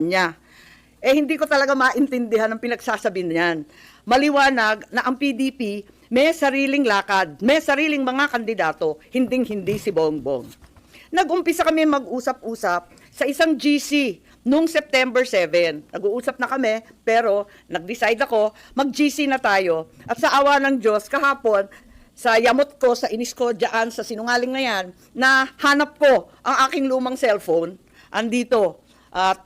niya. Eh hindi ko talaga maintindihan ang pinagsasabi niyan. Maliwanag na ang PDP may sariling lakad, may sariling mga kandidato, hinding-hindi si Bongbong. Nag-umpisa kami mag-usap-usap sa isang GC noong September 7. Nag-uusap na kami pero nag-decide ako mag-GC na tayo. At sa awa ng Diyos, kahapon, sa yamot ko, sa inis ko dyan, sa sinungaling na yan, na hanap ko ang aking lumang cellphone, andito. At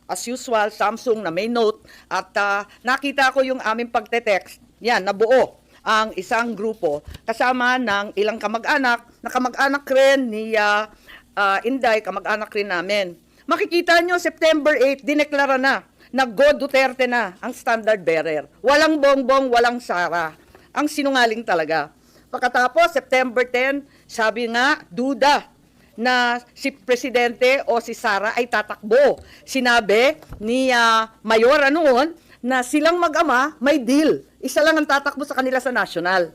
as usual, Samsung na may note. At nakita ko yung aming pagte-text. Yan, nabuo ang isang grupo kasama ng ilang kamag-anak, na kamag-anak rin ni Inday, kamag-anak rin namin. Makikita nyo, September 8, dineklara na Go Duterte na ang standard bearer. Walang Bongbong, walang Sara. Ang sinungaling talaga. Pagkatapos, September 10, sabi nga, duda na si Presidente o si Sara ay tatakbo. Sinabi ni Mayora noon na silang mag-ama may deal. Isa lang ang tatakbo sa kanila sa national.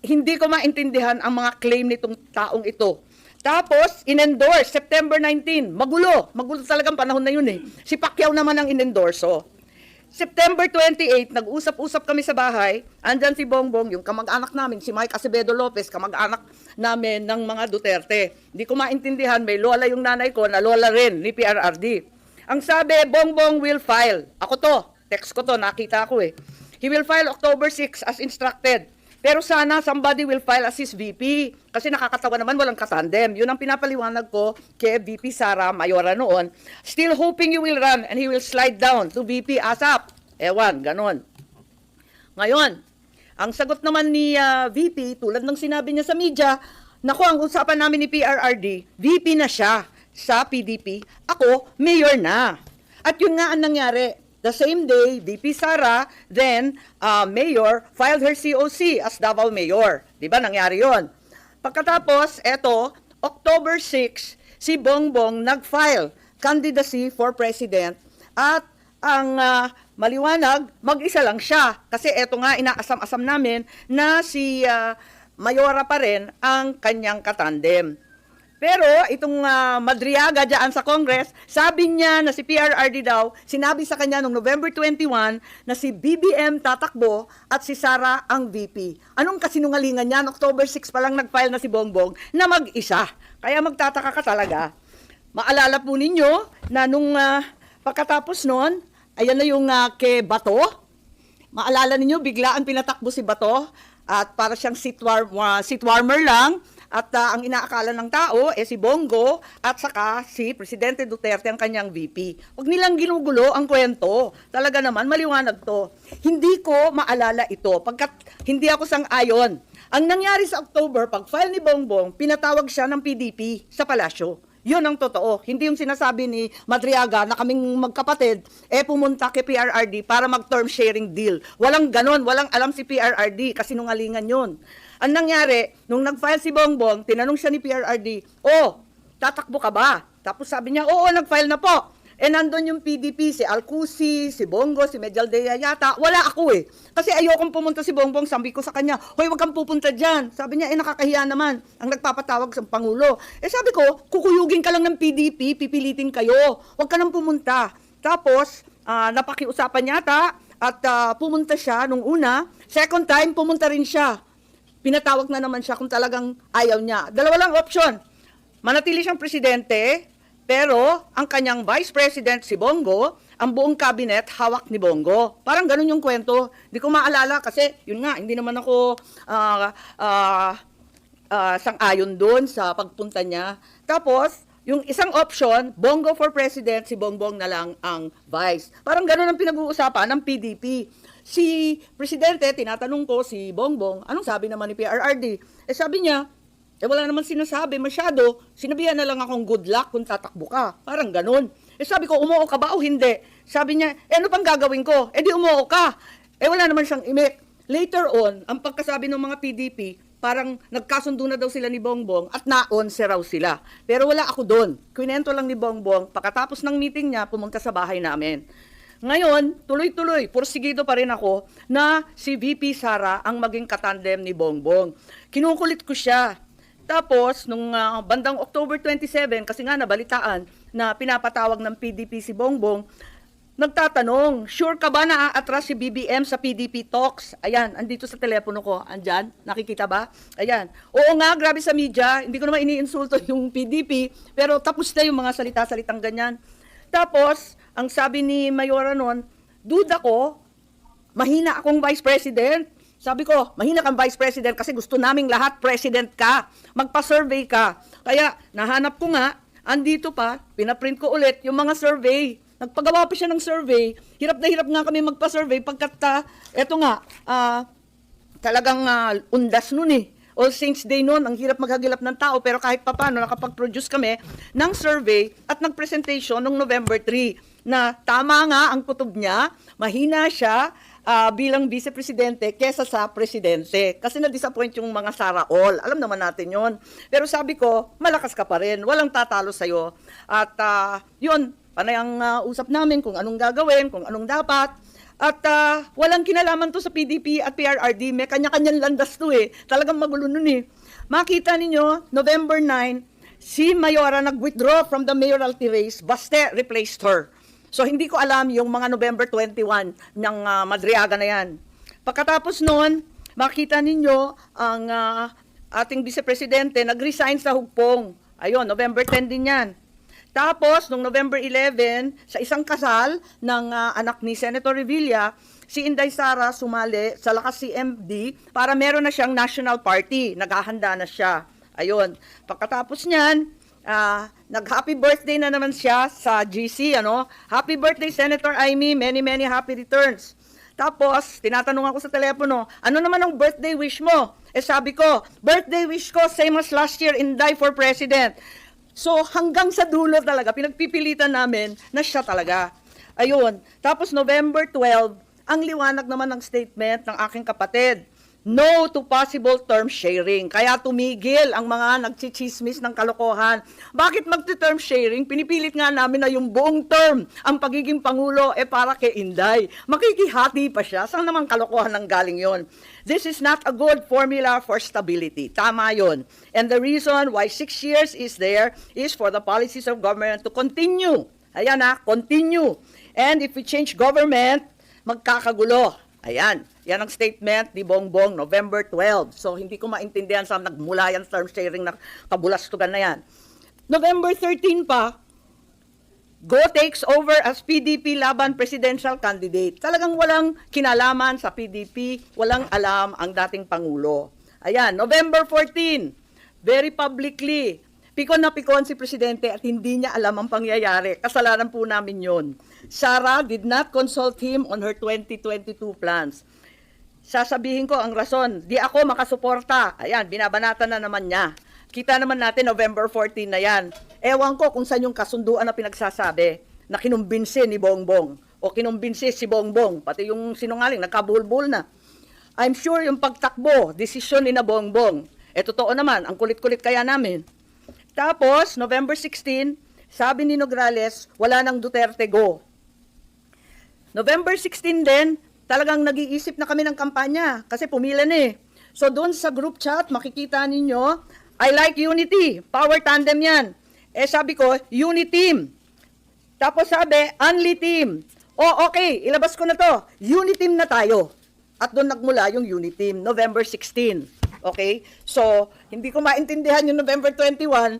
Hindi ko maintindihan ang mga claim nitong taong ito. Tapos, in-endorse, September 19, magulo talagang panahon na yun eh. Si Pacquiao naman ang in-endorso. September 28, nag-usap-usap kami sa bahay, andyan si Bongbong, yung kamag-anak namin, si Mike Acevedo Lopez, kamag-anak namin ng mga Duterte. Hindi ko maintindihan, may lola yung nanay ko, na lola rin ni PRRD. Ang sabi, Bongbong will file. Ako to, text ko to, nakita ko eh. He will file October 6 as instructed. Pero sana somebody will file as his VP. Kasi nakakatawa naman, walang katandem. Yun ang pinapaliwanag ko kay VP Sara Mayora noon. Still hoping you will run and he will slide down to VP ASAP. Ewan, ganon. Ngayon, ang sagot naman ni VP, tulad ng sinabi niya sa media, naku, ang usapan namin ni PRRD, VP na siya sa PDP. Ako, mayor na. At yun nga ang nangyari. The same day, VP Sara, then Mayor, filed her COC as Davao Mayor. Di ba nangyari yon? Pagkatapos, eto, October 6, si Bongbong nag-file candidacy for President at ang maliwanag, mag-isa lang siya. Kasi eto nga, inaasam-asam namin na si Mayora pa rin ang kanyang katandem. Pero itong Madriaga dyan sa Congress, sabi niya na si PRRD daw, sinabi sa kanya noong November 21 na si BBM tatakbo at si Sara ang VP. Anong kasinungalingan niyan? October 6 pa lang nag-file na si Bongbong na mag-isa. Kaya magtataka ka talaga. Maalala po ninyo na nung pagkatapos noon, ayan na yung kay Bato. Maalala ninyo, biglaan pinatakbo si Bato at para siyang seat warmer lang. At ang inaakala ng tao, si Bongo at saka si Presidente Duterte ang kanyang VP. Huwag nilang ginugulo ang kwento. Talaga naman, maliwanag to. Hindi ko maalala ito, pagkat hindi ako sang-ayon. Ang nangyari sa October, pag-file ni Bongbong, pinatawag siya ng PDP sa palasyo. Yun ang totoo. Hindi yung sinasabi ni Madriaga na kaming magkapatid, pumunta kay PRRD para mag-term sharing deal. Walang ganon, walang alam si PRRD, kasi nungalingan yun. Ang nangyari, nung nag-file si Bongbong, tinanong siya ni PRRD, tatakbo ka ba? Tapos sabi niya, oo, nag-file na po. Nandun yung PDP, si Alcusi, si Bongo, si Medialdea yata. Wala ako eh. Kasi ayokong pumunta si Bongbong. Sabi ko sa kanya, hoy, wag kang pupunta dyan. Sabi niya, nakakahiya naman ang nagpapatawag sa Pangulo. Sabi ko, kukuyugin ka lang ng PDP, pipilitin kayo. Wag ka nang pumunta. Tapos, napakiusapan yata at pumunta siya nung una. Second time, pumunta rin siya. Pinatawag na naman siya kung talagang ayaw niya. Dalawa lang option. Manatili siyang presidente, pero ang kanyang vice president si Bongo, ang buong cabinet hawak ni Bongo. Parang ganun yung kwento. Hindi ko maalala kasi yun nga, hindi naman ako sang-ayon doon sa pagpunta niya. Tapos, yung isang option, Bongo for president, si Bongbong na lang ang vice. Parang ganun ang pinag-uusapan ng PDP. Si Presidente, tinatanong ko si Bongbong, anong sabi naman ni PRRD? Sabi niya, wala naman sinasabi masyado, sinabihan na lang akong good luck kung tatakbo ka. Parang ganun. Sabi ko, umuo ka ba o hindi? Sabi niya, ano pang gagawin ko? Di umuo ka. Wala naman siyang imik. Later on, ang pagkasabi ng mga PDP, parang nagkasundo na daw sila ni Bongbong at na-onse raw sila. Pero wala ako doon. Kwento lang ni Bongbong, pagkatapos ng meeting niya, pumunta sa bahay namin. Ngayon, tuloy-tuloy, porsigido pa rin ako na si VP Sara ang maging katandem ni Bongbong. Kinukulit ko siya. Tapos, nung bandang October 27, kasi nga nabalitaan, na pinapatawag ng PDP si Bongbong, nagtatanong, sure ka ba na aatras si BBM sa PDP talks? Ayan, andito sa telepono ko. Andyan, nakikita ba? Ayan. Oo nga, grabe sa media. Hindi ko naman iniinsulto yung PDP, pero tapos na yung mga salita-salitang ganyan. Tapos, ang sabi ni Mayora noon, duda ko, mahina akong Vice President. Sabi ko, mahina kang Vice President kasi gusto naming lahat President ka. Magpa-survey ka. Kaya, nahanap ko nga, andito pa, pinaprint ko ulit yung mga survey. Nagpagawa pa siya ng survey. Hirap na hirap nga kami magpa-survey pagkat, eto nga, talagang undas nun eh. All Saints Day noon, ang hirap maghagilap ng tao, pero kahit papano nakapag-produce kami ng survey at nag-presentation noong November 3 na tama nga ang kutob niya, mahina siya bilang vice-presidente kesa sa presidente. Kasi na-disappoint yung mga Sara All. Alam naman natin yon. Pero sabi ko, malakas ka pa rin. Walang tatalo sa'yo. At yun, panay ang usap namin kung anong gagawin, kung anong dapat. At walang kinalaman to sa PDP at PRRD. May kanya-kanyang landas to eh. Talagang magulo nun eh. Makita ninyo, November 9, si Mayora nag-withdraw from the mayoralty race. Baste replaced her. So hindi ko alam yung mga November 21 ng Madriaga na yan. Pagkatapos noon, makita ninyo ang ating vice-presidente nag-resign sa hugpong. Ayun, November 10 din yan. Tapos, noong November 11, sa isang kasal ng anak ni Senator Revilla, si Inday Sara sumali sa Lakas CMD para meron na siyang national party. Naghahanda na siya. Ayun. Pagkatapos niyan, nag-happy birthday na naman siya sa GC. Happy birthday, Senator Amy. Many, many happy returns. Tapos, tinatanong ako sa telepono, ano naman ang birthday wish mo? Sabi ko, birthday wish ko, same as last year, Inday for President. So hanggang sa dulo talaga, pinagpipilitan namin na siya talaga. Ayun. Tapos November 12, ang liwanag naman ng statement ng aking kapatid. No to possible term sharing. Kaya tumigil ang mga nagchichismis ng kalokohan. Bakit magti-term sharing? Pinipilit nga namin na yung buong term, ang pagiging Pangulo, para kay Inday. Makikihati pa siya. Saan naman kalokohan ng galing yon? This is not a good formula for stability. Tama yon. And the reason why 6 years is there is for the policies of government to continue. Ayan continue. And if we change government, magkakagulo. Ayan. Yan ang statement ni Bongbong, November 12. So, hindi ko maintindihan saan nagmula yan term sharing na kabulastugan na yan. November 13 pa, Go takes over as PDP laban presidential candidate. Talagang walang kinalaman sa PDP, walang alam ang dating Pangulo. Ayan, November 14, very publicly, pikon na pikon si Presidente at hindi niya alam ang pangyayari. Kasalanan po namin yon. Sara did not consult him on her 2022 plans. Sasabihin ko ang rason, di ako makasuporta. Ayan, binabanatan na naman niya. Kita naman natin, November 14 na yan. Ewan ko kung saan yung kasunduan na pinagsasabi na kinumbinsi ni Bongbong o kinumbinsi si Bongbong, pati yung sinungaling, nagkabulbul na. I'm sure yung pagtakbo, desisyon ni na Bongbong. Totoo naman, ang kulit-kulit kaya namin. Tapos, November 16, sabi ni Nograles, wala nang Duterte go. November 16 din, talagang nag-iisip na kami ng kampanya kasi pumila na eh. So doon sa group chat, makikita ninyo, I like unity, power tandem yan. Sabi ko, uniteam. Tapos sabi, only team. Okay, ilabas ko na to, uniteam na tayo. At doon nagmula yung uniteam, November 16. Okay? So, hindi ko maintindihan yung November 21,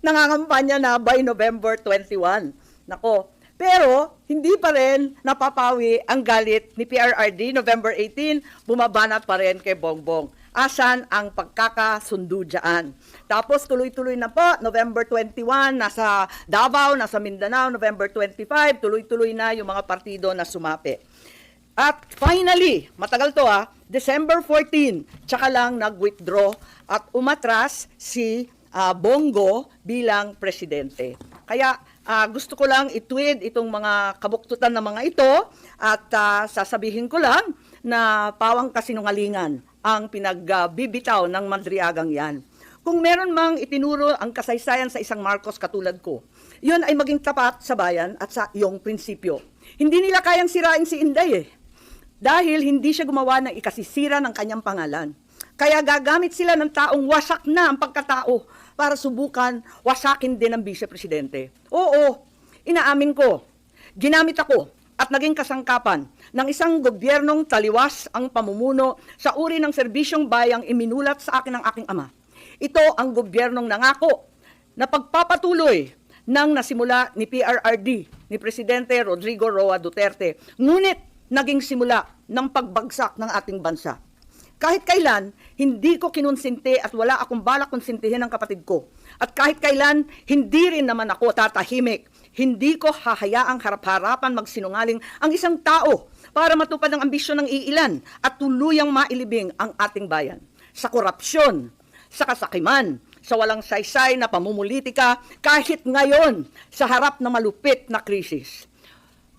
nangangampanya na by November 21. Nako. Pero, hindi pa rin napapawi ang galit ni PRRD, November 18, bumabanat pa rin kay Bongbong. Asan ang pagkakasundo dyan? Tapos, tuloy-tuloy na po, November 21, nasa Davao, nasa Mindanao, November 25, tuloy-tuloy na yung mga partido na sumapi. At finally, matagal to December 14, tsaka lang nag-withdraw at umatras si Bongo bilang presidente. Kaya gusto ko lang i-tweet itong mga kabuktutan na mga ito at sasabihin ko lang na pawang kasinungalingan ang pinagbibitaw ng Madriagang yan. Kung meron mang itinuro ang kasaysayan sa isang Marcos katulad ko, yun ay maging tapat sa bayan at sa iyong prinsipyo. Hindi nila kayang sirain si Inday Dahil hindi siya gumawa ng ikasisira ng kanyang pangalan. Kaya gagamit sila ng taong wasak na ang pagkatao para subukan wasakin din ang vice-presidente. Oo, inaamin ko, ginamit ako at naging kasangkapan ng isang gobyernong taliwas ang pamumuno sa uri ng serbisyong bayang iminulat sa akin ng aking ama. Ito ang gobyernong nangako na pagpapatuloy ng nasimula ni PRRD, ni Presidente Rodrigo Roa Duterte, ngunit naging simula ng pagbagsak ng ating bansa. Kahit kailan, hindi ko kinonsinti at wala akong balak konsintihin ang kapatid ko. At kahit kailan, hindi rin naman ako tatahimik. Hindi ko hahayaang harap-harapan magsinungaling ang isang tao para matupad ang ambisyon ng iilan at tuluyang mailibing ang ating bayan. Sa korupsyon, sa kasakiman, sa walang saysay na pamumulitika, kahit ngayon sa harap ng malupit na krisis.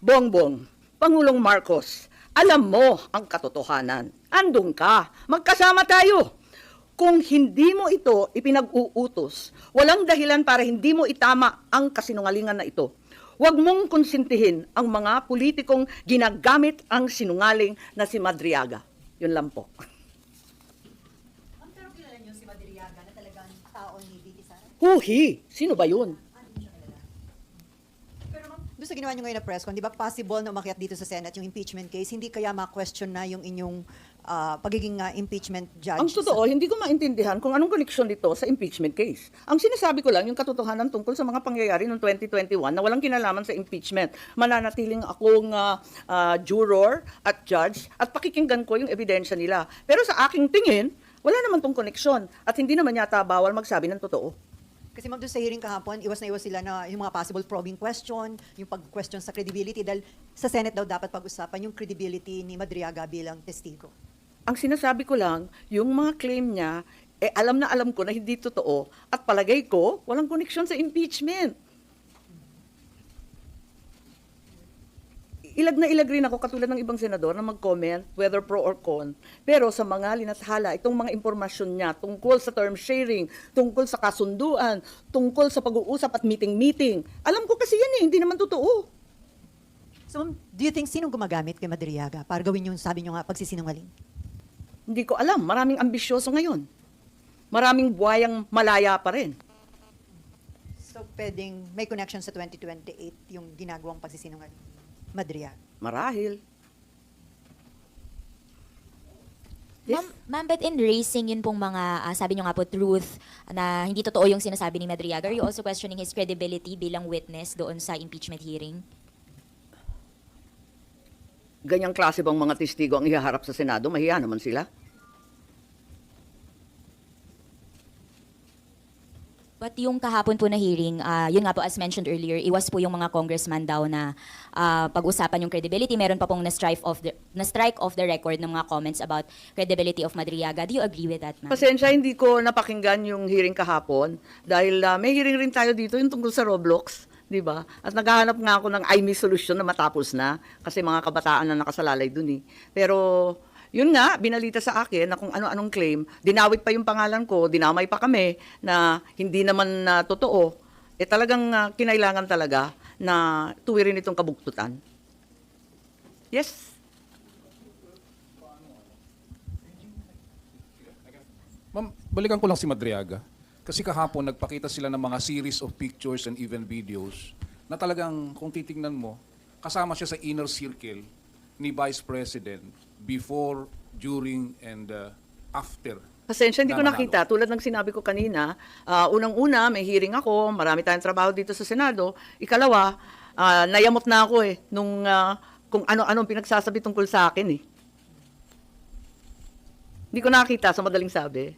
Bongbong, Pangulong Marcos, alam mo ang katotohanan. Andun ka. Magkasama tayo. Kung hindi mo ito ipinag-uutos, walang dahilan para hindi mo itama ang kasinungalingan na ito. Huwag mong konsintihin ang mga politikong ginagamit ang sinungaling na si Madriaga. Yun lang po. Pero kilala niyo si Madriaga na talagang tao ni VP Sara? Huhi! Sino ba yun? Pero ma'am, doon sa ginawa niyo ngayon na press con, di ba possible na umakyat dito sa Senate yung impeachment case? Hindi kaya ma-question na yung inyong pagiging impeachment judge? Ang totoo, hindi ko maintindihan kung anong koneksyon dito sa impeachment case. Ang sinasabi ko lang, yung katotohanan tungkol sa mga pangyayari noong 2021 na walang kinalaman sa impeachment. Mananatiling akong juror at judge at pakikinggan ko yung ebidensya nila. Pero sa aking tingin, wala naman tong koneksyon at hindi naman yata bawal magsabi ng totoo. Kasi ma'am, doon sa hearing kahapon, iwas na iwas sila na yung mga possible probing question, yung pag-question sa credibility, dahil sa Senate daw dapat pag-usapan yung credibility ni Madriaga bilang testigo. Ang sinasabi ko lang, yung mga claim niya, alam na alam ko na hindi totoo at palagay ko, walang koneksyon sa impeachment. Ilag na ilag rin ako katulad ng ibang senador na mag-comment whether pro or con. Pero sa mga linathala, itong mga impormasyon niya tungkol sa term sharing, tungkol sa kasunduan, tungkol sa pag-uusap at meeting-meeting, alam ko kasi yan hindi naman totoo. So, ma'am, do you think sinong gumagamit kay Madriaga para gawin yung sabi niyo nga pagsisinungaling? Hindi ko alam, maraming ambisyoso ngayon. Maraming buhayang malaya pa rin. So, pwedeng may connection sa 2028 yung ginagawang pagsisinungaling. Madriaga. Marahil. Yes. Ma'am, but in raising yun pong mga, sabi nyo nga po, truth, na hindi totoo yung sinasabi ni Madriaga, are you also questioning his credibility bilang witness doon sa impeachment hearing? Ganyang klase bang mga testigo ang ihaharap sa Senado? Mahiya naman sila. But yung kahapon po na hearing, yun nga po as mentioned earlier, iwas po yung mga congressman daw na pag-usapan yung credibility. Meron pa pong na-strike off the record ng mga comments about credibility of Madriaga. Do you agree with that, ma'am? Pasensya, hindi ko napakinggan yung hearing kahapon dahil may hearing rin tayo dito yung tungkol sa Roblox, di ba? At naghahanap nga ako ng IME solution na matapos na kasi mga kabataan na nakasalalay dun eh. Pero yun nga, binalita sa akin na kung ano-anong claim, dinawit pa yung pangalan ko, dinamay pa kami na hindi naman totoo, talagang kinailangan talaga na tuwirin itong kabugtutan. Yes? Ma'am, balikan ko lang si Madriaga. Kasi kahapon nagpakita sila ng mga series of pictures and even videos na talagang kung titingnan mo, kasama siya sa inner circle ni Vice President before, during, and after. Pasensya, hindi ko na nakita. Tulad ng sinabi ko kanina, unang-una, may hearing ako, marami tayong trabaho dito sa Senado. Ikalawa, nayamot na ako nung kung ano-anong pinagsasabi tungkol sa akin eh. Hindi ko nakita sa madaling sabi.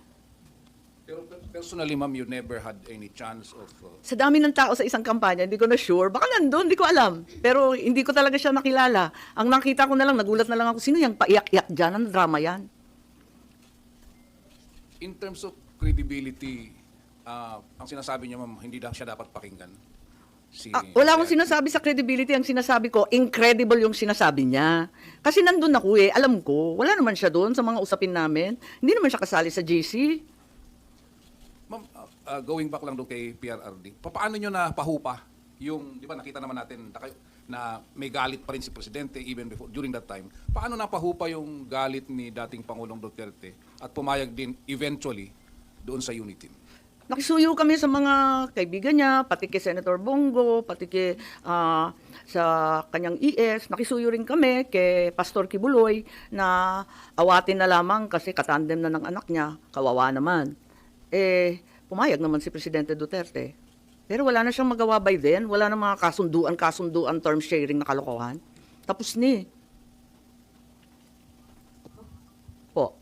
Pero personally, ma'am, you never had any chance of... Sa dami ng tao sa isang kampanya, hindi ko na sure. Baka nandun, hindi ko alam. Pero hindi ko talaga siya nakilala. Ang nakita ko na lang, nagulat na lang ako, sino yung paiyak-iyak dyan? Ang drama yan. In terms of credibility, ang sinasabi niya, ma'am, hindi siya dapat pakinggan. Wala akong sinasabi sa credibility. Ang sinasabi ko, incredible yung sinasabi niya. Kasi nandun ako alam ko. Wala naman siya doon sa mga usapin namin. Hindi naman siya kasali sa GC. Ma'am, going back lang doon kay PRRD, paano nyo na pahupa yung, di ba nakita naman natin, na may galit pa rin si Presidente even before, during that time. Paano napahupa yung galit ni dating Pangulong Duterte at pumayag din eventually doon sa Uniteam? Nakisuyo kami sa mga kaibigan niya, pati kay Senator Bongo, pati kay sa kanyang ES. Nakisuyo rin kami kay Pastor Kibuloy na awatin na lamang kasi katandem na ng anak niya, kawawa naman. Pumayag naman si Presidente Duterte. Pero wala na siyang magawa by then, wala na mga kasunduan, term sharing na kalokohan. Tapos ni. Po.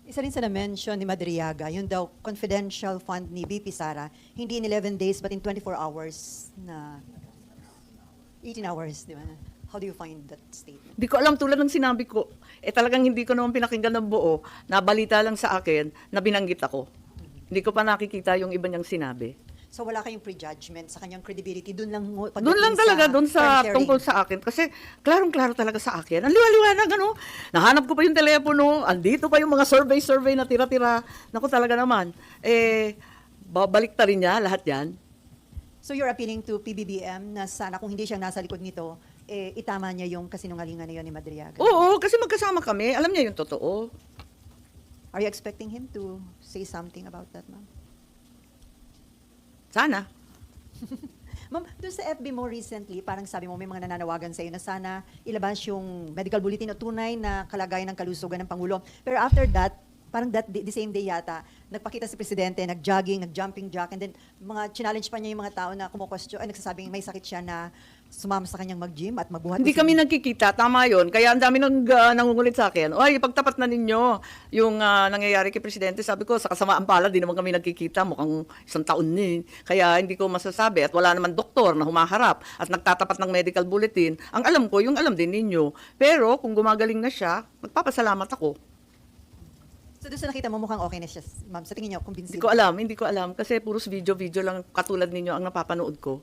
Isa rin sa na-mention ni Madriaga, yun daw confidential fund ni BP Sara, hindi in 11 days but in 24 hours na 18 hours, di ba? How do you find that statement? Hindi ko alam, tulad ng sinabi ko, talagang hindi ko naman pinakinggan ng buo, nabalita lang sa akin na binanggit ako. Hindi ko pa nakikita yung iba niyang sinabi. So wala kayong prejudgment sa kanyang credibility, doon lang Doon lang talaga, doon sa term sharing. tungkol sa akin. Kasi klarong-klaro talaga sa akin. Ang liwa-liwanag, ano? Nahanap ko pa yung telepono, andito pa yung mga survey na tira-tira. Naku talaga naman. Babalik ta rin niya lahat yan. So you're appealing to PBBM na sana kung hindi siya nasa likod nito, itama niya yung kasinungalingan na yun ni Madriaga. Oo, kasi magkasama kami. Alam niya yung totoo. Are you expecting him to say something about that, ma'am? Sana. Ma'am, doon sa FB mo recently, parang sabi mo may mga nananawagan sa iyo na sana ilabas yung medical bulletin o tunay na kalagayan ng kalusugan ng Pangulo. Pero after that, parang the same day yata, nagpakita si Presidente, nag-jogging, nag-jumping jack, and then mga challenge pa niya yung mga tao na nagsasabing may sakit siya na sumama sa kanyang mag-gym at magbuhat. Hindi kami nagkikita, tama yon. Kaya ang dami nangungulit sa akin. Oy, pagtapat na ninyo yung nangyayari kay Presidente. Sabi ko, sa kasamaan pala, di naman kami nagkikita. Mukhang isang taon ni. Kaya hindi ko masasabi. At wala naman doktor na humaharap at nagtatapat ng medical bulletin. Ang alam ko, yung alam din ninyo. Pero kung gumagaling na siya, magpapasalamat ako. So doon sa nakita mo mukhang okay na siya, ma'am. Sa tingin niyo, convincing? Hindi ko alam. Kasi puros video lang katulad ninyo ang napapanood ko.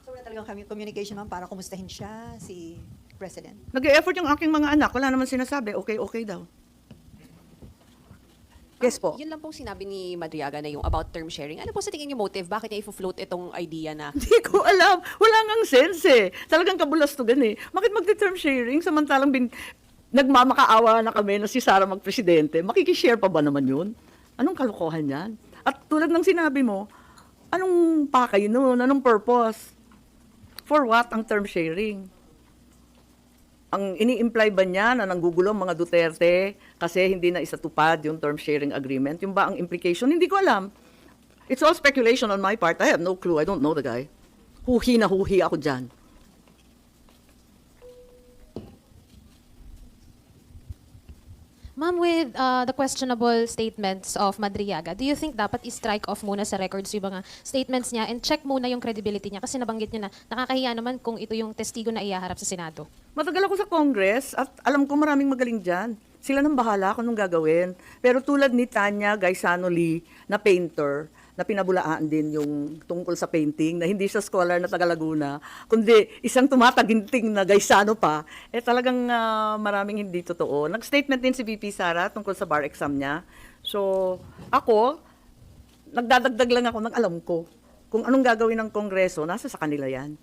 So wala talagang communication, ma'am, para kumustahin siya, si President? Nag-e-effort yung aking mga anak. Wala naman sinasabi. Okay daw. Yes po. Yun lang pong sinabi ni Madriaga na yung about term sharing. Ano po sa tingin niyo motive? Bakit niya i-float itong idea na Hindi ko alam. Wala ngang sense eh. Talagang kabulastugan eh. Bakit magti-term sharing samantalang nagmamakaawa na kami na si Sara magpresidente? Makikishare pa ba naman yun? Anong kalokohan yan? At tulad ng sinabi mo, anong pakay nun? Anong purpose? For what ang term sharing? Ang ini-imply ba niya na nanggugulo ang mga Duterte kasi hindi na isatupad yung term sharing agreement? Yung ba ang implication? Hindi ko alam. It's all speculation on my part. I have no clue. I don't know the guy. Huhi na huhi ako dyan. Ma'am, with the questionable statements of Madriaga, do you think dapat i-strike off muna sa records yung mga statements niya and check muna yung credibility niya? Kasi nabanggit niya na nakakahiya naman kung ito yung testigo na ihaharap sa Senado. Matagal ako sa Congress at alam ko maraming magaling dyan. Sila nang bahala kung anong gagawin. Pero tulad ni Tanya Gaisano Lee na painter, na pinabulaan din yung tungkol sa painting, na hindi siya scholar na taga Laguna, kundi isang tumataginting na Gaisano pa, talagang maraming hindi totoo. Nag-statement din si VP Sara tungkol sa bar exam niya. So, ako, nagdadagdag lang ako ng alam ko. Kung anong gagawin ng Kongreso, nasa sa kanila yan.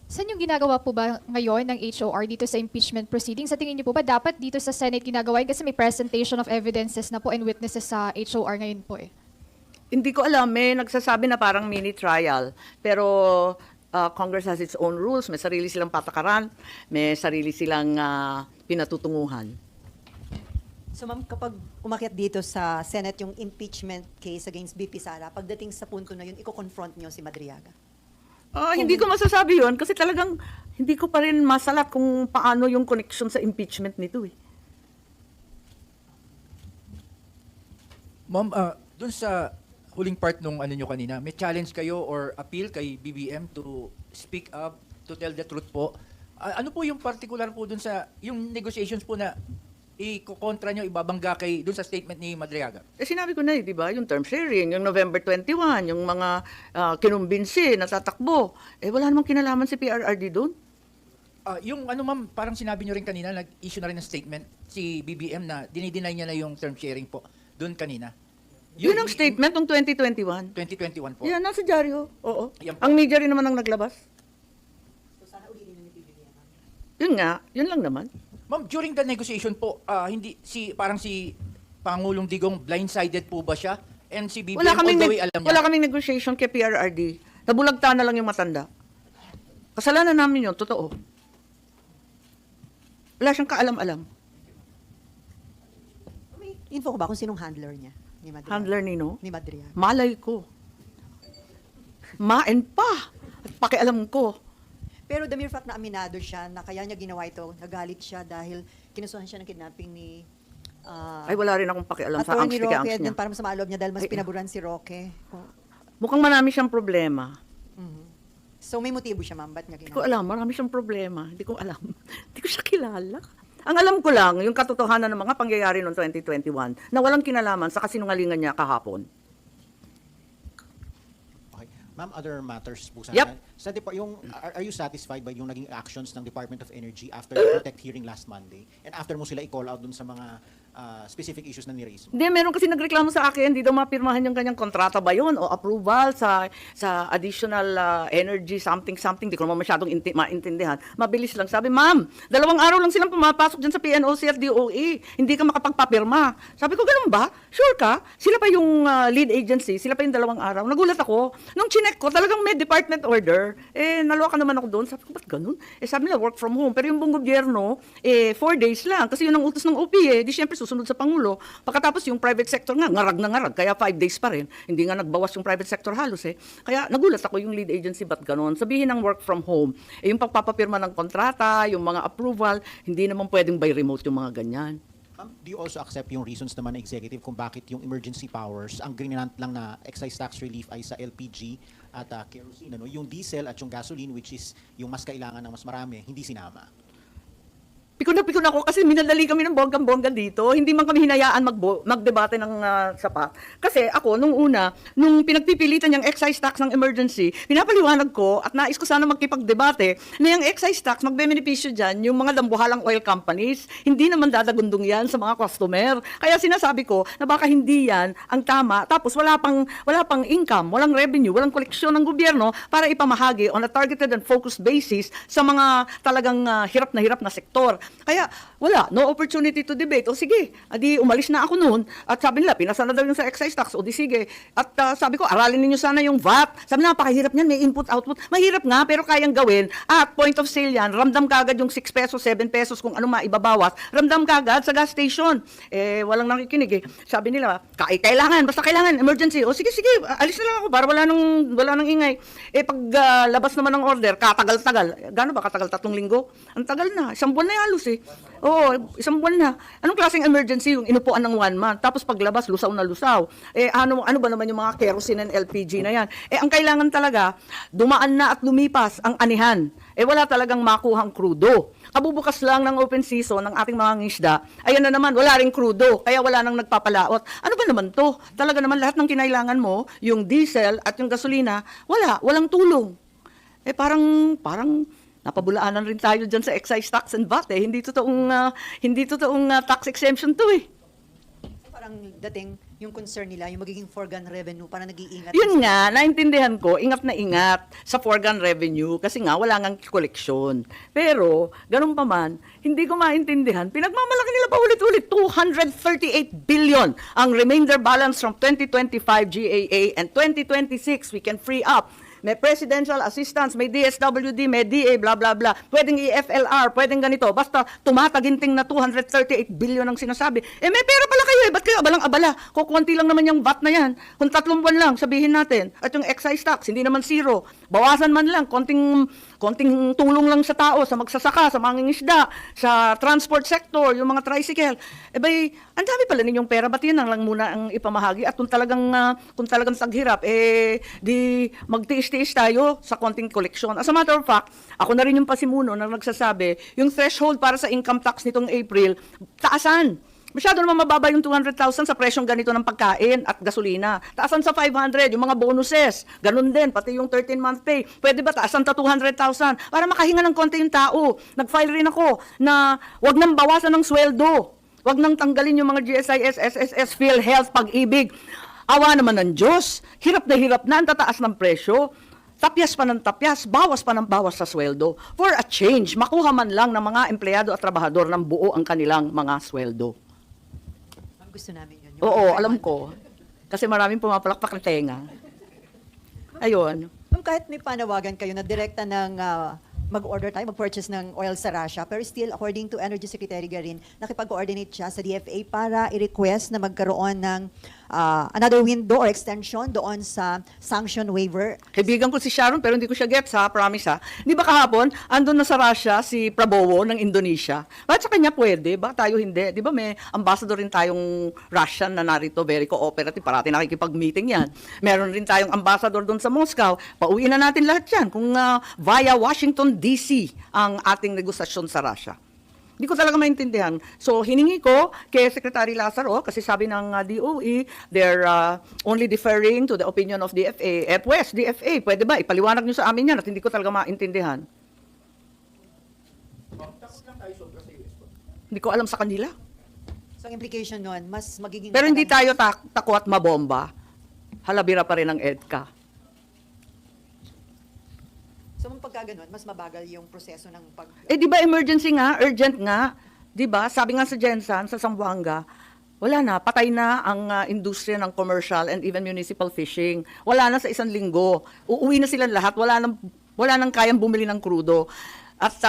Saan yung ginagawa po ba ngayon ng HOR dito sa impeachment proceedings? Sa tingin niyo po ba dapat dito sa Senate ginagawa yun? Kasi may presentation of evidences na po and witnesses sa HOR ngayon po eh. Hindi ko alam, may nagsasabi na parang mini trial. Pero Congress has its own rules, may sarili silang patakaran, may sarili silang pinatutunguhan. So ma'am, kapag umakyat dito sa Senate yung impeachment case against BP Sara, pagdating sa punto na yun, i-confront niyo si Madriaga? Hindi ko masasabi yun kasi talagang hindi ko pa rin masalat kung paano yung connection sa impeachment nito eh. Ma'am, dun sa huling part nung ano nyo kanina, may challenge kayo or appeal kay BBM to speak up, to tell the truth po. Ano po yung particular po dun sa, yung negotiations po na i-kontra nyo, ibabangga kay dun sa statement ni Madriaga? Sinabi ko na di ba, yung term sharing, yung November 21, yung mga kinumbinsi, natatakbo. Wala namang kinalaman si PRRD dun. Yung ano ma'am, parang sinabi nyo rin kanina, nag-issue na rin ng statement si BBM na dinideny niya na yung term sharing po dun kanina. Yun ang statement ng 2021. 2021 po. Yan, nasa dyaryo. Oo. Yan po. Ang media rin naman ang naglabas. Yun nga, yun lang naman. Ma'am, during the negotiation po, hindi si Pangulong Digong blindsided po ba siya? And si BBM all the way alam niya? Wala kaming negotiation kay PRRD. Nabulagta na lang yung matanda. Kasalanan namin yun, totoo. Wala siyang kaalam-alam. May info ko ba kung sinong handler niya? Ni Madriaga? Handler Nino, Ni Madriaga. malay ko. Maen pa. At pakialam ko. Pero the mere fact na aminado siya na kaya niya ginawa ito, nagalit siya dahil kinusuhan siya ng kidnapping ni Ay, wala rin akong pakialam sa Attorney angst Roque angst at niya. din para masama loob niya dahil mas Ay, pinaburan si Roque. Mukhang marami siyang problema. So may motibo siya, ma'am, ba't niya Hindi ko ginawa? alam, marami siyang problema. Hindi ko alam. Hindi ko siya kilala. Ang alam ko lang, yung katotohanan ng mga pangyayari noong 2021 na walang kinalaman sa kasinungalingan niya kahapon. Okay. Ma'am, other matters po sana. Yep. Sa are you satisfied by yung naging actions ng Department of Energy after the Protect hearing last Monday? And after mo sila i-call out dun sa mga specific issues na ni-raise mo? Hindi, meron kasi nagreklamo sa akin, hindi daw mapirmahan yung kanyang kontrata ba yun o approval sa additional energy something, hindi ko naman masyadong maintindihan. Mabilis lang. Sabi, ma'am, 2 araw lang silang pumapasok dyan sa PNOC at DOE. Hindi ka makapagpapirma. Sabi ko, ganun ba? Sure ka? Sila pa yung lead agency, sila pa yung 2 araw. Nagulat ako. Nung chinek ko, talagang may department order. Naloka naman ako doon. Sabi ko, ba't ganun? Sabi nila, work from home. Pero yung buong gobyerno, 4 days lang. Kasi yun ang utos ng OP Di syempre, susunod sa Pangulo. Pagkatapos yung private sector nga, ngarag na ngarag, kaya 5 days pa rin. Hindi nga nagbawas yung private sector halos Kaya nagulat ako yung lead agency, ba't ganon? Sabihin ng work from home, yung pagpapapirma ng kontrata, yung mga approval, hindi naman pwedeng by remote yung mga ganyan. Ma'am, do you also accept yung reasons naman ng executive kung bakit yung emergency powers, ang grinant lang na excise tax relief ay sa LPG at kerosene, ano? Yung diesel at yung gasoline, which is yung mas kailangan ng mas marami, hindi sinama? Pikon na ako kasi minadali kami ng bonggang-bongga dito. Hindi man kami hinayaan magdebate ng sapat. Kasi ako, nung pinagpipilitan yung excise tax ng emergency, pinapaliwanag ko at nais ko sana magkipagdebate na yung excise tax, magbe-benepisyo dyan yung mga dambuhalang oil companies. Hindi naman dadagundong yan sa mga customer. Kaya sinasabi ko na baka hindi yan ang tama. Tapos wala pang income, walang revenue, walang koleksyon ng gobyerno para ipamahagi on a targeted and focused basis sa mga talagang hirap na sektor. Kaya wala, no opportunity to debate. O sige, adi umalis na ako noon at sabi nila, pinasa na daw yung sa excise tax. O di sige. At sabi ko, aralin ninyo sana yung VAT. Sabi na, napakahirap niyan, may input-output. Mahirap nga, pero kayang gawin. At point of sale yan, ramdam kagad yung 6 pesos, 7 pesos, kung ano maibabawas. Ramdam kagad sa gas station. Walang nakikinig Sabi nila, basta kailangan, emergency. O sige, alis na lang ako para wala nang ingay. Pag labas naman ng order, katagal-tagal. Gaano ba katagal? 3 linggo? Ang tagal na. 1 buwan na halos Oo, 1 buwan na. Anong klaseng emergency yung inupuan ng 1 month? Tapos paglabas, lusaw na lusaw. Ano ba naman yung mga kerosene and LPG na yan? Ang kailangan talaga, dumaan na at lumipas ang anihan. Wala talagang makuhang krudo. Kabubukas lang ng open season ng ating mga ngisda, ayan na naman, wala ring krudo, kaya wala nang nagpapalaot. Ano ba naman to? Talaga naman lahat ng kinailangan mo, yung diesel at yung gasolina, walang tulong. Parang napabulaanan rin tayo dyan sa excise tax and VAT Hindi totoong tax exemption to Parang dating yung concern nila, yung magiging foregone revenue, parang nag-iingat. Yun nga, naintindihan ko, ingat na ingat sa foregone revenue kasi nga wala ngang koleksyon. Pero, ganun pa man, hindi ko maintindihan, pinagmamalaki nila pa ulit-ulit, 238 billion ang remainder balance from 2025 GAA and 2026 we can free up. May presidential assistance, may DSWD, may DA, blah, blah, blah. Pwedeng EFLR, pwedeng ganito. Basta tumataginting na 238 billion ang sinasabi. May pera pala kayo Ba't kayo abalang-abala? Kukunti lang naman yung VAT na yan. Kung 3 buwan lang, sabihin natin. At yung excise tax, hindi naman zero. Bawasan man lang, konting tulong lang sa tao, sa magsasaka, sa mangingisda, sa transport sector, yung mga tricycle. Ang dami pala ninyong pera, ba't yan lang muna ang ipamahagi? At kung talagang taghirap, di magtiis-tiis tayo sa konting koleksyon. As a matter of fact, ako na rin yung pasimuno na nagsasabi, yung threshold para sa income tax nitong April, taasan. Masyado naman mababa yung 200,000 sa presyong ganito ng pagkain at gasolina. Taasan sa 500, yung mga bonuses. Ganun din, pati yung 13-month pay. Pwede ba taasan sa 200,000? Para makahinga ng konti yung tao. Nag-file rin ako na wag nang bawasan ng sweldo. Wag nang tanggalin yung mga GSIS, SSS, PhilHealth, Pag-ibig. Awa naman ng Diyos. Hirap na ang tataas ng presyo. Tapyas pa ng tapyas, bawas pa ng bawas sa sweldo. For a change, makuha man lang ng mga empleyado at trabahador ng buo ang kanilang mga sweldo. Ma'am, gusto namin yun. Oo, alam ko. Kasi maraming pumapalakpak ng tenga. Ayun. Ma'am, kahit may panawagan kayo na direkta ng mag-order tayo, mag-purchase ng oil sa Russia, pero still, according to Energy Secretary Garin, nakipag-coordinate siya sa DFA para i-request na magkaroon ng another window or extension doon sa sanction waiver. Kaibigan ko si Sharon pero hindi ko siya gets ha, promise ha. Di ba kahapon, andun na sa Russia si Prabowo ng Indonesia. Bakit sa kanya pwede? Bakit tayo hindi? Di ba may ambassador rin tayong Russian na narito, very cooperative, parati nakikipag-meeting yan. Meron rin tayong ambassador doon sa Moscow. Pauwiin na natin lahat yan kung via Washington DC ang ating negosasyon sa Russia. Hindi ko talaga maintindihan. So, hiningi ko kay Secretary Lazaro, kasi sabi ng DOE, they're only deferring to the opinion of DFA. Pues, DFA, pwede ba? Ipaliwanag nyo sa amin yan at hindi ko talaga maintindihan. Hindi ko alam sa kanila. So, ang implication nun, mas magiging... Pero hindi tayo tako at mabomba. Halabira pa rin ang EDCA. So, mong pagka ganun, mas mabagal yung proseso ng pag... Eh, di ba emergency nga, urgent nga, di ba? Sabi nga sa Gensan, sa Zamboanga, wala na, patay na ang industriya ng commercial and even municipal fishing. Wala na sa 1 linggo. Uuwi na silang lahat, wala nang kayang bumili ng krudo. At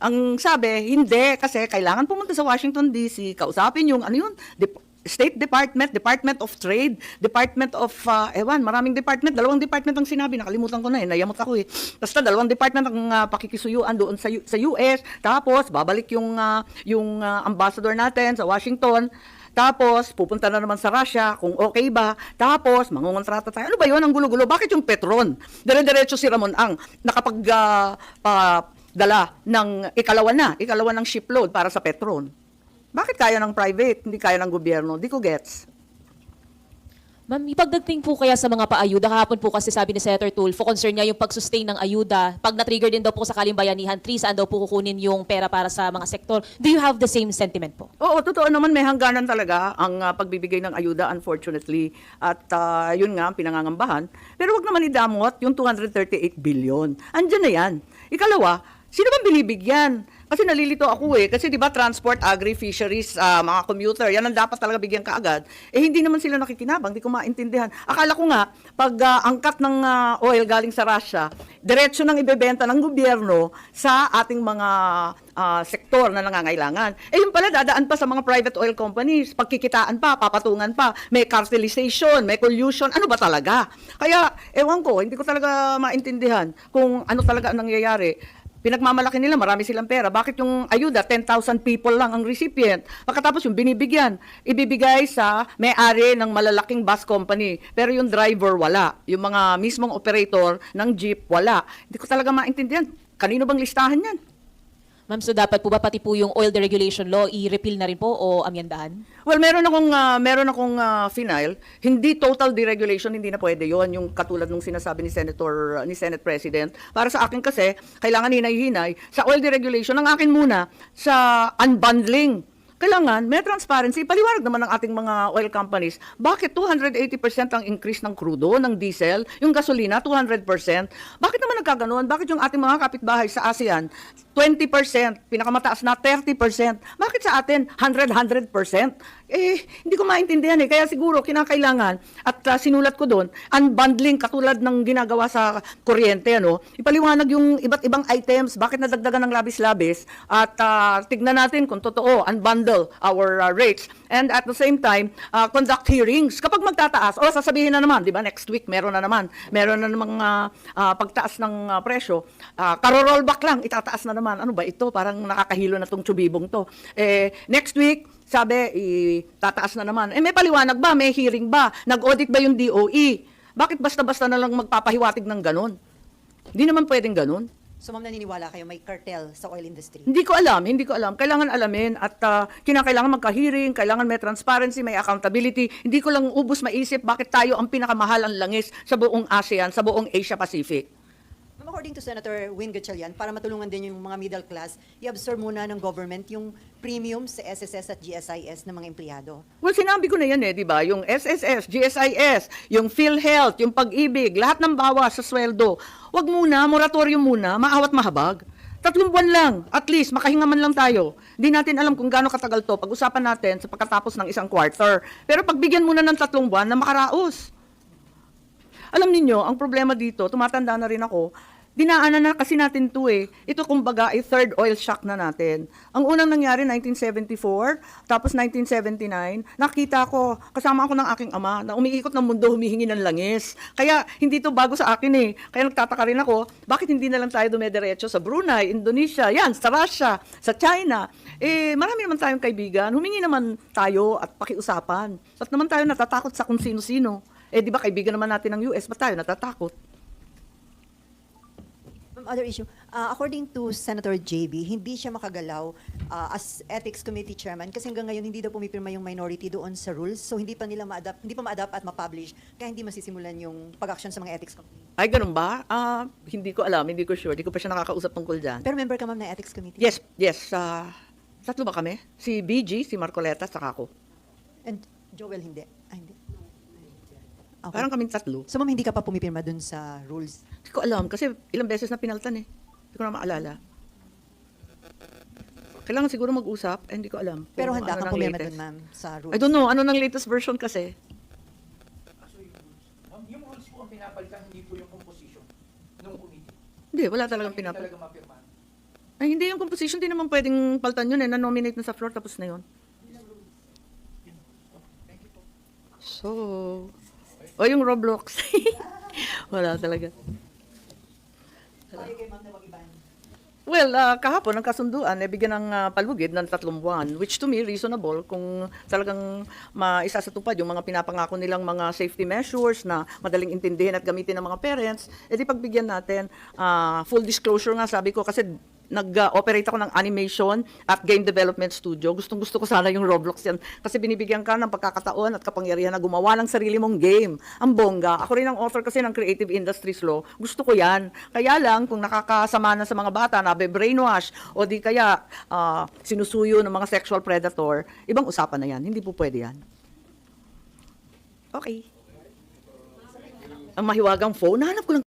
ang sabi, hindi, kasi kailangan pumunta sa Washington DC, kausapin yung, ano yun, State Department, Department of Trade, Department of, maraming department, 2 department ang sinabi, nakalimutan ko na nayamot ako Basta 2 department ang pakikisuyuan doon sa US, tapos babalik yung ambassador natin sa Washington, tapos pupunta na naman sa Russia kung okay ba, tapos mangungontrata tayo. Ano ba yun ang gulo-gulo? Bakit yung Petron? Dire-diretso si Ramon Ang nakapagdala ng ikalawa ng shipload para sa Petron. Bakit kaya ng private, hindi kaya ng gobyerno? Di ko gets. Ma'am, ipagdating po kaya sa mga paayuda, kahapon po kasi sabi ni Senator Tulfo, concern niya yung pag-sustain ng ayuda. Pag na-trigger din daw po sa Bayanihan 3, saan daw po kukunin yung pera para sa mga sektor. Do you have the same sentiment po? Oo, totoo naman, may hangganan talaga ang pagbibigay ng ayuda, unfortunately. At yun nga, ang pinangangambahan. Pero wag naman idamot yung 238 billion. Andiyan na yan. Ikalawa, sino bang binibigyan? Kasi nalilito ako kasi 'di ba transport, agri, fisheries, mga commuter, yan ang dapat talaga bigyan kaagad. Hindi naman sila nakikinabang, hindi ko maintindihan. Akala ko nga pag angkat ng oil galing sa Russia, diretso nang ibebenta ng gobyerno sa ating mga sektor na nangangailangan. Yun pala dadaan pa sa mga private oil companies, pagkikitaan pa, papatungan pa, may cartelization, may collusion, ano ba talaga? Kaya ewan ko, hindi ko talaga maintindihan kung ano talaga ang nangyayari. Pinagmamalaki nila, marami silang pera. Bakit yung ayuda, 10,000 people lang ang recipient? Pagkatapos yung binibigyan, ibibigay sa may-ari ng malalaking bus company. Pero yung driver, wala. Yung mga mismong operator ng jeep, wala. Hindi ko talaga maintindihan. Kanino bang listahan yan? Ma'am, so dapat po ba pati po yung oil deregulation law i-repeal na rin po o amyandahan? Well, meron akong final. Hindi total deregulation, hindi na pwede yon, yung katulad nung sinasabi ni Senate President. Para sa akin kasi, kailangan hinay-hinay. Sa oil deregulation, ang akin muna, sa unbundling. Kailangan, may transparency. Paliwanag naman ng ating mga oil companies, bakit 280% ang increase ng crudo, ng diesel, yung gasolina, 200%? Bakit naman nagkaganoon? Bakit yung ating mga kapitbahay sa ASEAN, 20%, pinakamataas na 30%? Bakit sa atin, 100%? Hindi ko maintindihan Kaya siguro, kinakailangan, at sinulat ko doon, unbundling katulad ng ginagawa sa kuryente, ipaliwanag yung iba't ibang items, bakit nadagdagan ng labis-labis, at tignan natin kung totoo, unbundle our rates. And at the same time, conduct hearings. Kapag magtataas, sasabihin na naman, di ba, next week, meron na namang pagtaas ng presyo, karo-rollback lang, itataas na naman. Ano ba ito? Parang nakakahilo na tong tsubibong to. Next week, sabi, tataas na naman. May paliwanag ba? May hearing ba? Nag-audit ba yung DOE? Bakit basta-basta na lang magpapahiwatig ng ganon? Hindi naman pwedeng ganon. So, ma'am, naniniwala kayo may cartel sa oil industry? Hindi ko alam. Kailangan alamin at kinakailangan magka-hearing, kailangan may transparency, may accountability. Hindi ko lang ubos maisip bakit tayo ang pinakamahal ang langis sa buong ASEAN, sa buong Asia Pacific. According to Senator Win Gatchalian, para matulungan din yung mga middle class, i-absorb muna ng government yung premium sa SSS at GSIS ng mga empleyado. Well, sinabi ko na yan di ba? Yung SSS, GSIS, yung PhilHealth, yung Pag-ibig, lahat ng bawas sa sweldo. Wag muna, moratorium muna, maawat mahabag. 3 buwan lang, at least, makahinga man lang tayo. Hindi natin alam kung gaano katagal to. Pag-usapan natin sa pagkatapos ng 1 quarter. Pero pagbigyan muna ng 3 buwan na makaraos. Alam ninyo, ang problema dito, tumatanda na rin ako, dinaanan na kasi natin to Ito kumbaga ay third oil shock na natin. Ang unang nangyari 1974, tapos 1979, nakita ko, kasama ako ng aking ama, na umiikot ng mundo humihingi ng langis. Kaya hindi to bago sa akin Kaya nagtataka rin ako, bakit hindi na lang tayo dumediretso sa Brunei, Indonesia, yan, sa Russia, sa China. Marami naman tayong kaibigan, humingi naman tayo at pakiusapan. Ba't naman tayo natatakot sa kung sino-sino? Di ba kaibigan naman natin ng US, ba't tayo natatakot? Other issue, according to Senator JB, hindi siya makagalaw as Ethics Committee Chairman kasi hanggang ngayon hindi daw pumipirma yung minority doon sa rules. So hindi pa ma-adapt at ma-publish kaya hindi masisimulan yung pag-action sa mga Ethics Committee. Ay, ganun ba? Hindi ko alam, hindi ko sure. Hindi ko pa siya nakakausap tungkol dyan. Pero member ka ma'am ng Ethics Committee? Yes. 3 ba kami? Si BG, si Marcoleta, saka ako. And Joel hindi? Hindi. Okay. Parang kaming 3. So ma'am, hindi ka pa pumipirma dun sa rules? Hindi ko alam, kasi ilang beses na pinaltan Hindi ko na maalala. Kailangan siguro mag-usap, hindi ko alam. Pero kung handa ano kang ng pumirma latest. dun ma'am sa rules? I don't know, ano ng latest version kasi? Yung rules po ang pinapalitan, hindi po yung composition ng committee. Hindi, wala talagang Hindi pinapal. talaga mapirmahan. Ay, hindi yung composition, hindi naman pwedeng paltan yun na-nominate na sa floor, tapos na yun. So, yung Roblox. Wala talaga. Well, kahapon ang kasunduan, bigyan ng palugid ng 3 buwan, which to me reasonable kung talagang maisasatupad yung mga pinapangako nilang mga safety measures na madaling intindihin at gamitin ng mga parents, di pagbigyan natin. Full disclosure nga, sabi ko, kasi nag-operate ako ng animation at game development studio. Gustong-gusto ko sana yung Roblox yan. Kasi binibigyan ka ng pagkakataon at kapangyarihan na gumawa ng sarili mong game. Ang bongga. Ako rin ang author kasi ng Creative Industries Law. Gusto ko yan. Kaya lang, kung nakakasama na sa mga bata, nabe-brainwash, o di kaya sinusuyo ng mga sexual predator, ibang usapan na yan. Hindi po pwede yan. Okay. Ang mahiwagang phone, nahanap ko lang